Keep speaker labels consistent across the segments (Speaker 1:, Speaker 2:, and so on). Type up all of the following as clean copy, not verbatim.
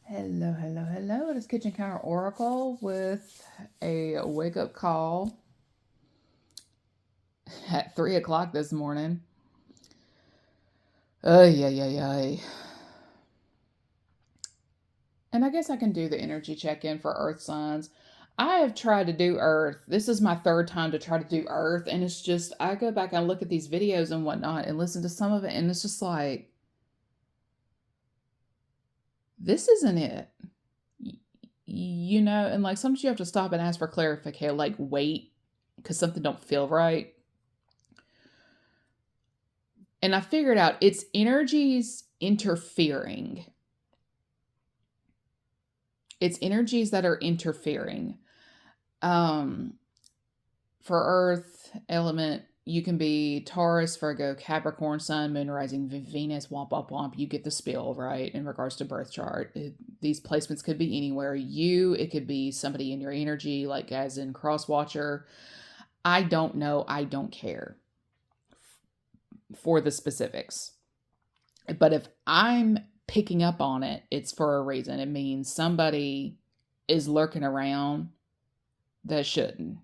Speaker 1: Hello, hello, hello. It is Kitchen Counter Oracle with a wake up call at 3 o'clock this morning. Yeah, yeah, yeah. And I guess I can do the energy check in for Earth signs. I have tried to do Earth. This is my third time to try to do Earth. And it's just, I go back and look at these videos and whatnot and listen to some of it. And it's just like, this isn't it. And like sometimes you have to stop and ask for clarification, like wait, because something don't feel right. And I figured out it's energies interfering. It's energies that are interfering. Um, for Earth element, you can be Taurus, Virgo, Capricorn, Sun, Moon, Rising, Venus, womp, womp, womp. You get the spiel, right? In regards to birth chart, these placements could be anywhere. It could be somebody in your energy, like as in cross watcher. I don't know. I don't care for the specifics. But if I'm picking up on it, it's for a reason. It means somebody is lurking around that shouldn't.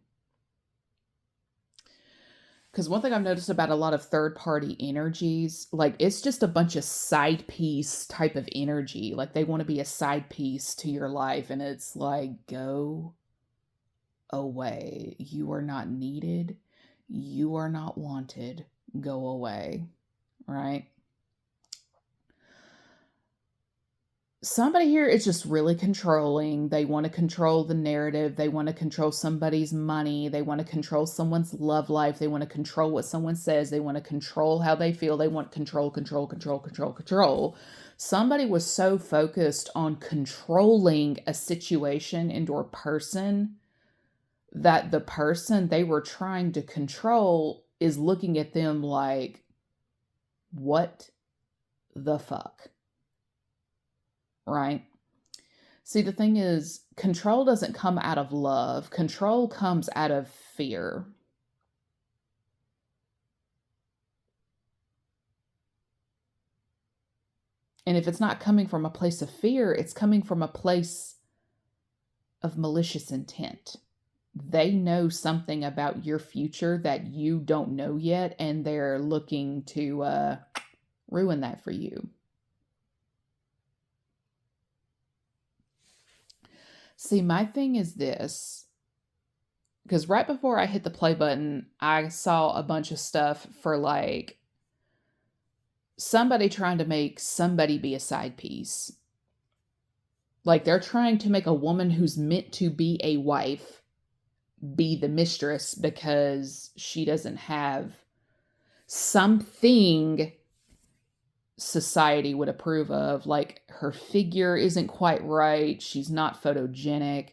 Speaker 1: Because one thing I've noticed about a lot of third party energies, like it's just a bunch of side piece type of energy. Like they want to be a side piece to your life. And it's like, go away. You are not needed. You are not wanted. Go away. Right? Somebody here is just really controlling. They want to control the narrative. They want to control somebody's money. They want to control someone's love life. They want to control what someone says. They want to control how they feel. They want control, control, control, control, control. Somebody was so focused on controlling a situation and or person that the person they were trying to control is looking at them like, what the fuck? Right? See, the thing is, control doesn't come out of love, control comes out of fear. And if it's not coming from a place of fear, it's coming from a place of malicious intent. They know something about your future that you don't know yet, and they're looking to ruin that for you. See, my thing is this, because right before I hit the play button, I saw a bunch of stuff for like somebody trying to make somebody be a side piece. Like they're trying to make a woman who's meant to be a wife be the mistress because she doesn't have something society would approve of. Like her figure isn't quite right. She's not photogenic.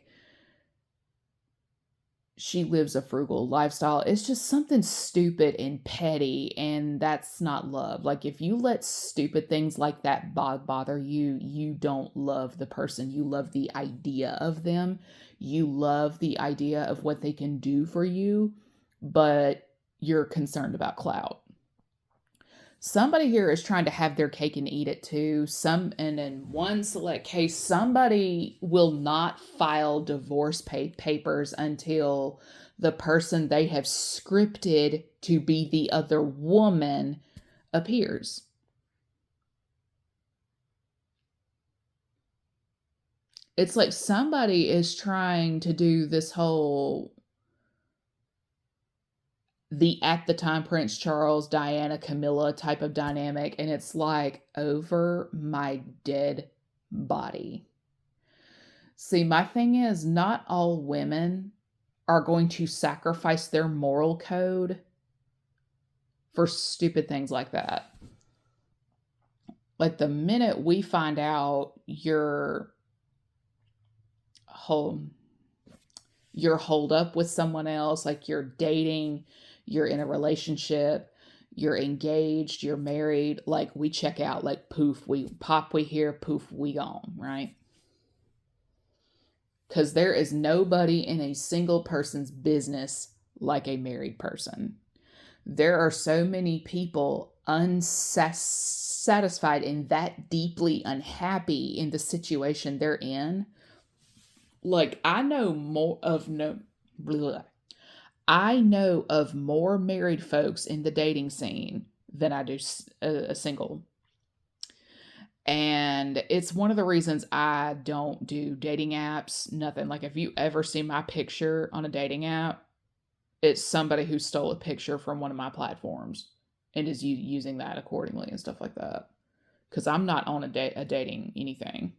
Speaker 1: She lives a frugal lifestyle. It's just something stupid and petty, and that's not love. Like if you let stupid things like that bother you, you don't love the person. You love the idea of them. You love the idea of what they can do for you, but you're concerned about clout. Somebody here is trying to have their cake and eat it too. And in one select case, somebody will not file divorce papers until the person they have scripted to be the other woman appears. It's like somebody is trying to do this whole the at the time Prince Charles, Diana, Camilla type of dynamic, and it's like over my dead body. See, my thing is, not all women are going to sacrifice their moral code for stupid things like that. Like the minute we find out home you're holed up with someone else, like you're dating, you're in a relationship, you're engaged, you're married, like we check out, like poof, we pop, we hear, poof, we gone, right? Because there is nobody in a single person's business like a married person. There are so many people unsatisfied and that deeply unhappy in the situation they're in. Like I know more of no blah, I know of more married folks in the dating scene than I do a single. And it's one of the reasons I don't do dating apps, nothing. Like if you ever see my picture on a dating app, it's somebody who stole a picture from one of my platforms and is using that accordingly and stuff like that. Because I'm not on a dating anything.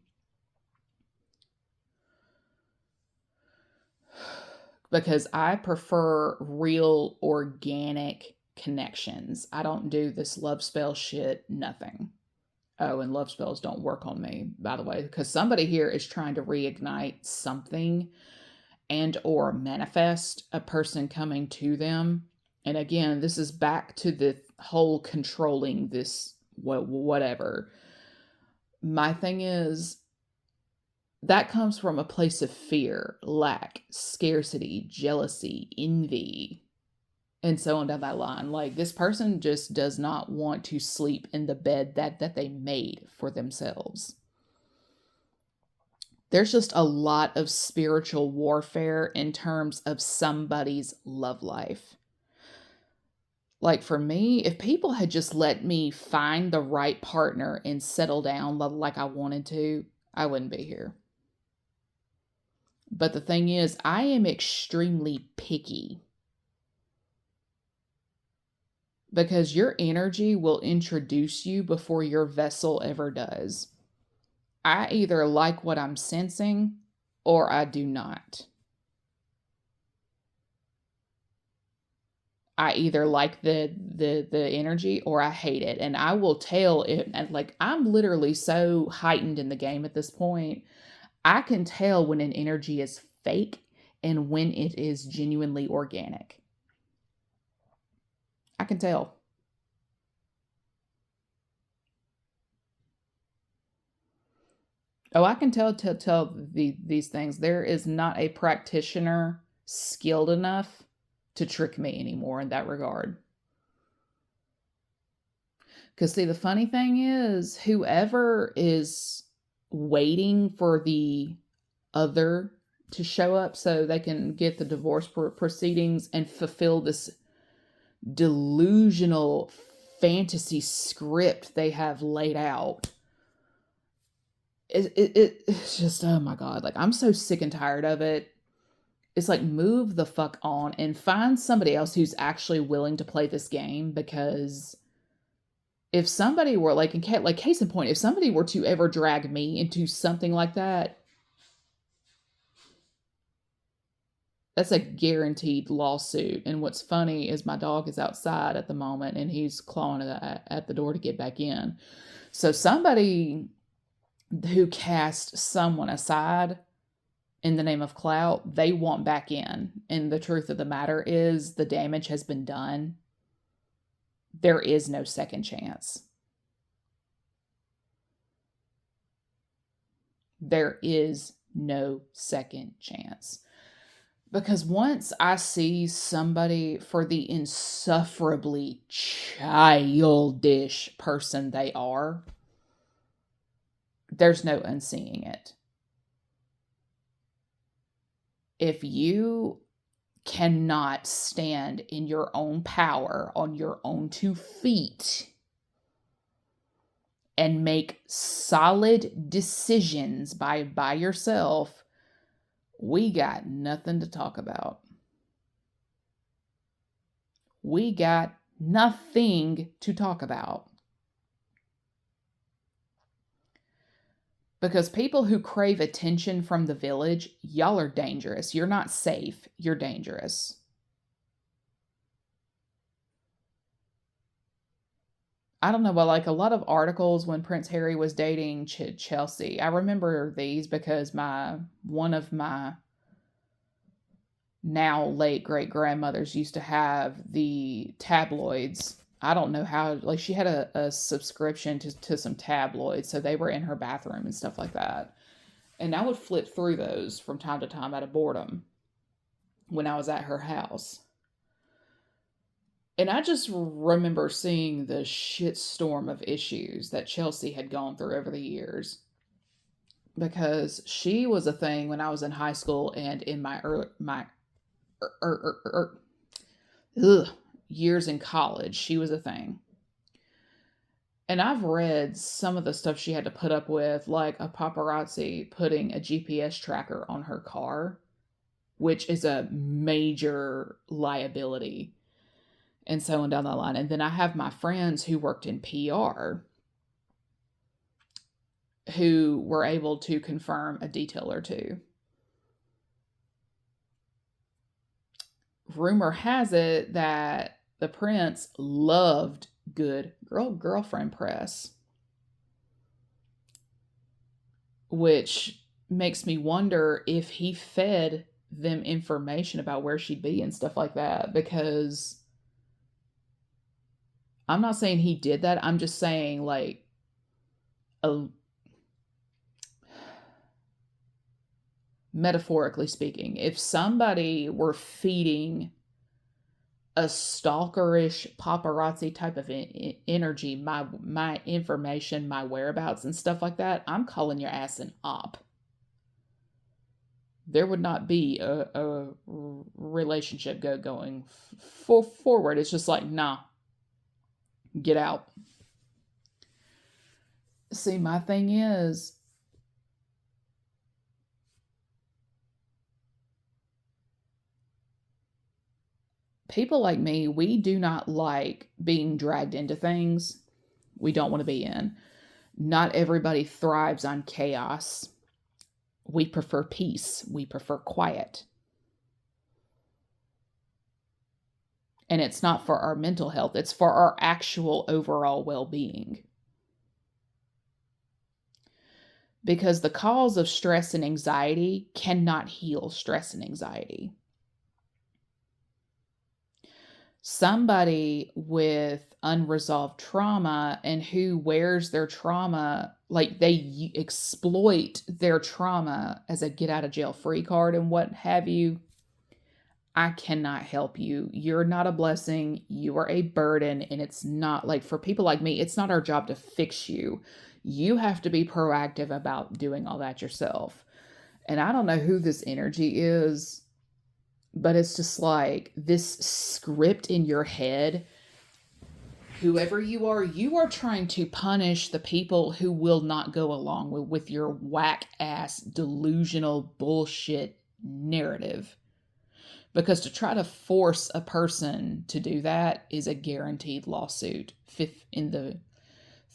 Speaker 1: Because I prefer real organic connections. I don't do this love spell shit, nothing. Oh, and love spells don't work on me, by the way, because somebody here is trying to reignite something and or manifest a person coming to them. And again, this is back to the whole controlling this whatever. My thing is that comes from a place of fear, lack, scarcity, jealousy, envy, and so on down that line. Like this person just does not want to sleep in the bed that they made for themselves. There's just a lot of spiritual warfare in terms of somebody's love life. Like for me, if people had just let me find the right partner and settle down like I wanted to, I wouldn't be here. But the thing is, I am extremely picky because your energy will introduce you before your vessel ever does. I either like what I'm sensing or I do not. I either like the energy or I hate it, and I will tell it. And like I'm literally so heightened in the game at this point, I can tell when an energy is fake and when it is genuinely organic. I can tell. Oh, I can tell these things. There is not a practitioner skilled enough to trick me anymore in that regard. Because, see, the funny thing is, whoever is waiting for the other to show up so they can get the divorce proceedings and fulfill this delusional fantasy script they have laid out. It's just, oh my God. Like, I'm so sick and tired of it. It's like, move the fuck on and find somebody else who's actually willing to play this game. Because if somebody were like, case in point, if somebody were to ever drag me into something like that, that's a guaranteed lawsuit. And what's funny is my dog is outside at the moment and he's clawing at the door to get back in. So somebody who cast someone aside in the name of clout, they want back in. And the truth of the matter is the damage has been done. There is no second chance. There is no second chance. Because once I see somebody for the insufferably childish person they are, there's no unseeing it. If you cannot stand in your own power on your own 2 feet and make solid decisions by yourself, we got nothing to talk about. We got nothing to talk about. Because people who crave attention from the village, y'all are dangerous. You're not safe. You're dangerous. I don't know, but like a lot of articles when Prince Harry was dating Chelsea, I remember these because one of my now late great grandmothers used to have the tabloids. I don't know how, like she had a subscription to some tabloids, so they were in her bathroom and stuff like that. And I would flip through those from time to time out of boredom when I was at her house. And I just remember seeing the shitstorm of issues that Chelsea had gone through over the years, because she was a thing when I was in high school and in my er, er, er, ugh, years in college. She was a thing. And I've read some of the stuff she had to put up with, like a paparazzi putting a GPS tracker on her car, which is a major liability, and so on down the line. And then I have my friends who worked in PR who were able to confirm a detail or two. Rumor has it that the prince loved good girlfriend press, which makes me wonder if he fed them information about where she'd be and stuff like that, because I'm not saying he did that. I'm just saying, like, a, metaphorically speaking, if somebody were feeding a stalkerish paparazzi type of energy my information, my whereabouts and stuff like that, I'm calling your ass an op. There would not be a relationship going forward. It's just like, nah, get out. See, my thing is, people like me, we do not like being dragged into things we don't want to be in. Not everybody thrives on chaos. We prefer peace. We prefer quiet. And it's not for our mental health, it's for our actual overall well being. Because the cause of stress and anxiety cannot heal stress and anxiety. Somebody with unresolved trauma and who wears their trauma, like they exploit their trauma as a get out of jail free card and what have you, I cannot help you. You're not a blessing. You are a burden. And it's not, like, for people like me, it's not our job to fix you. You have to be proactive about doing all that yourself. And I don't know who this energy is, but it's just like this script in your head. Whoever you are trying to punish the people who will not go along with your whack ass delusional bullshit narrative. Because to try to force a person to do that is a guaranteed lawsuit in the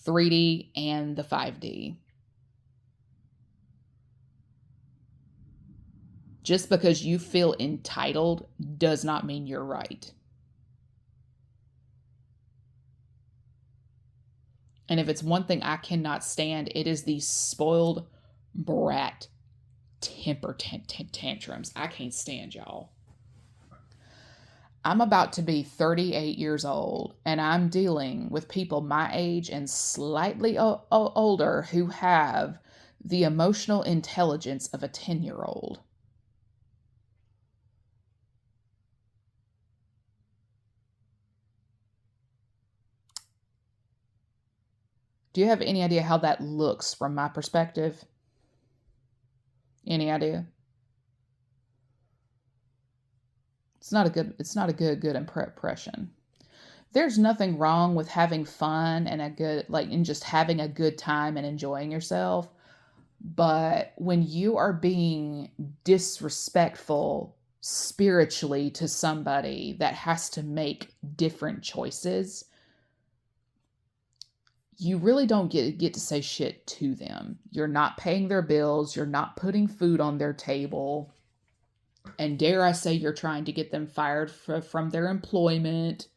Speaker 1: 3D and the 5D. Just because you feel entitled does not mean you're right. And if it's one thing I cannot stand, it is these spoiled brat temper tantrums. I can't stand y'all. I'm about to be 38 years old, and I'm dealing with people my age and slightly older who have the emotional intelligence of a 10-year-old. Do you have any idea how that looks from my perspective? Any idea? It's not a good impression. There's nothing wrong with having fun and and just having a good time and enjoying yourself. But when you are being disrespectful spiritually to somebody that has to make different choices, you really don't get to say shit to them. You're not paying their bills. You're not putting food on their table. And dare I say, you're trying to get them fired from their employment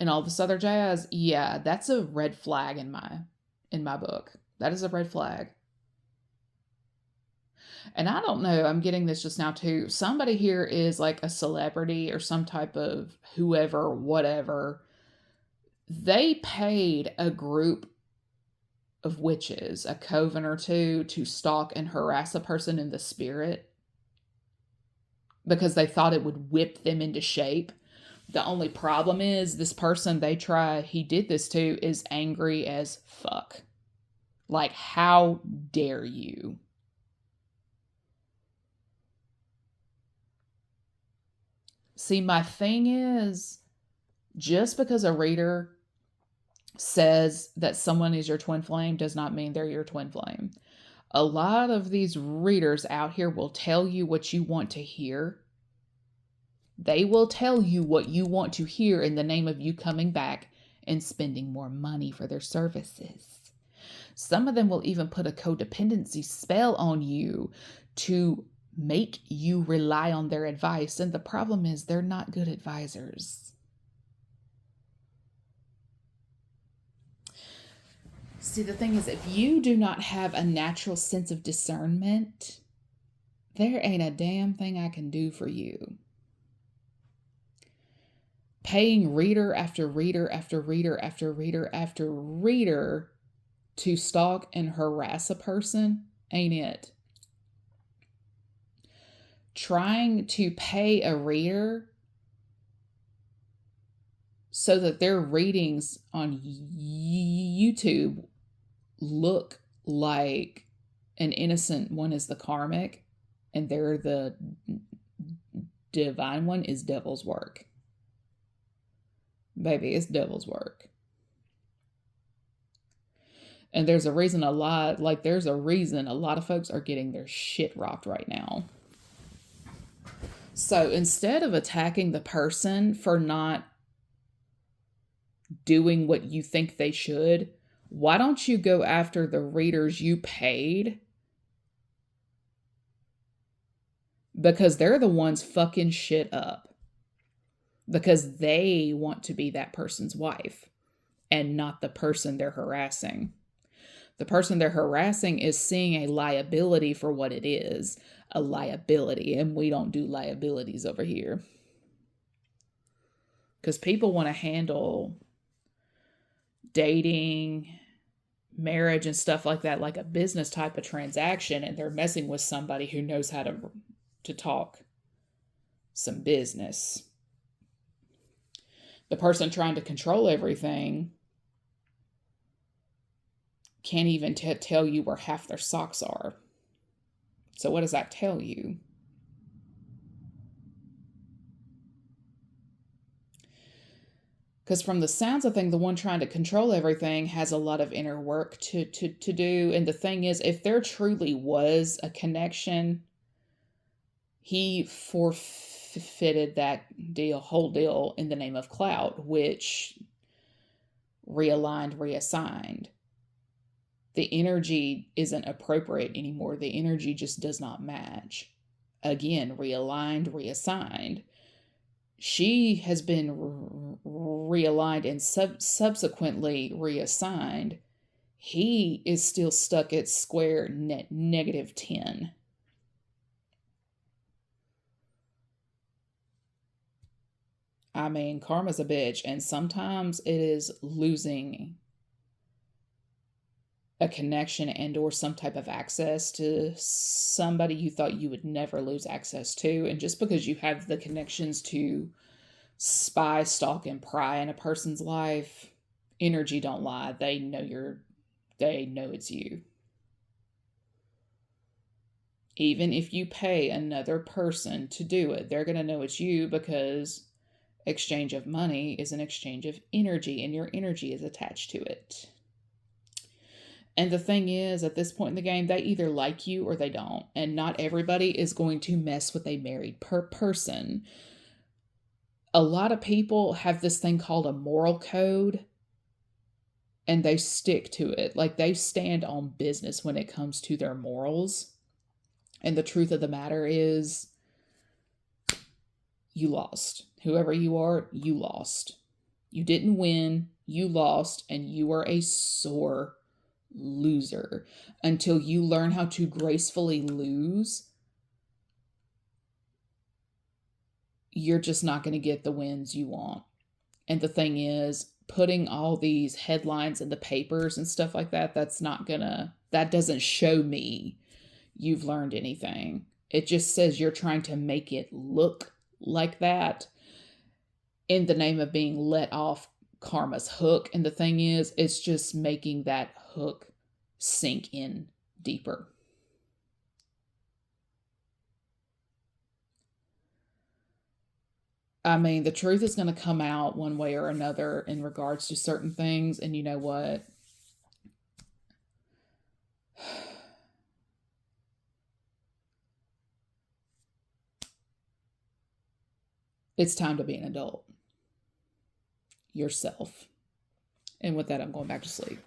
Speaker 1: and all this other jazz. Yeah, that's a red flag in my book. That is a red flag. And I don't know, I'm getting this just now too. Somebody here is like a celebrity or some type of whoever, whatever. They paid a group of witches, a coven or two, to stalk and harass a person in the spirit because they thought it would whip them into shape. The only problem is this person he did this to is angry as fuck. Like, how dare you? See, my thing is, just because a reader says that someone is your twin flame does not mean they're your twin flame. A lot of these readers out here will tell you what you want to hear. They will tell you what you want to hear in the name of you coming back and spending more money for their services. Some of them will even put a codependency spell on you to make you rely on their advice. And the problem is they're not good advisors. See, the thing is, if you do not have a natural sense of discernment, there ain't a damn thing I can do for you. Paying reader after reader after reader after reader after reader to stalk and harass a person ain't it. Trying to pay a reader so that their ratings on YouTube look like an innocent one is the karmic and they're the divine one is devil's work. Baby, it's devil's work. And there's a reason a lot of folks are getting their shit rocked right now. So instead of attacking the person for not doing what you think they should, why don't you go after the readers you paid? Because they're the ones fucking shit up. Because they want to be that person's wife and not the person they're harassing. The person they're harassing is seeing a liability for what it is, a liability, and we don't do liabilities over here. Because people want to handle dating, marriage, and stuff like that like a business type of transaction, and they're messing with somebody who knows how to talk some business. The person trying to control everything can't even tell you where half their socks are. So what does that tell you? Because from the sounds of things, the one trying to control everything has a lot of inner work to do. And the thing is, if there truly was a connection, he forfeited that whole deal in the name of clout, which realigned, reassigned. The energy isn't appropriate anymore. The energy just does not match. Again, realigned, reassigned. She has been realigned and subsequently reassigned. He is still stuck at square negative 10. I mean, karma's a bitch, and sometimes it is losing a connection and or some type of access to somebody you thought you would never lose access to. And just because you have the connections to spy, stalk, and pry in a person's life, energy don't lie. They know it's you. Even if you pay another person to do it, they're going to know it's you, because exchange of money is an exchange of energy, and your energy is attached to it. And the thing is, at this point in the game, they either like you or they don't. And not everybody is going to mess with a married person. A lot of people have this thing called a moral code, and they stick to it. Like, they stand on business when it comes to their morals. And the truth of the matter is, you lost. Whoever you are, you lost. You didn't win, you lost, and you are a sore loser. Until you learn how to gracefully lose, you're just not going to get the wins you want. And the thing is, putting all these headlines in the papers and stuff like that, that doesn't show me you've learned anything. It just says you're trying to make it look like that. in the name of being let off karma's hook. And the thing is, it's just making that hook sink in deeper. I mean, the truth is going to come out one way or another in regards to certain things. And you know what? It's time to be an adult yourself. And with that, I'm going back to sleep.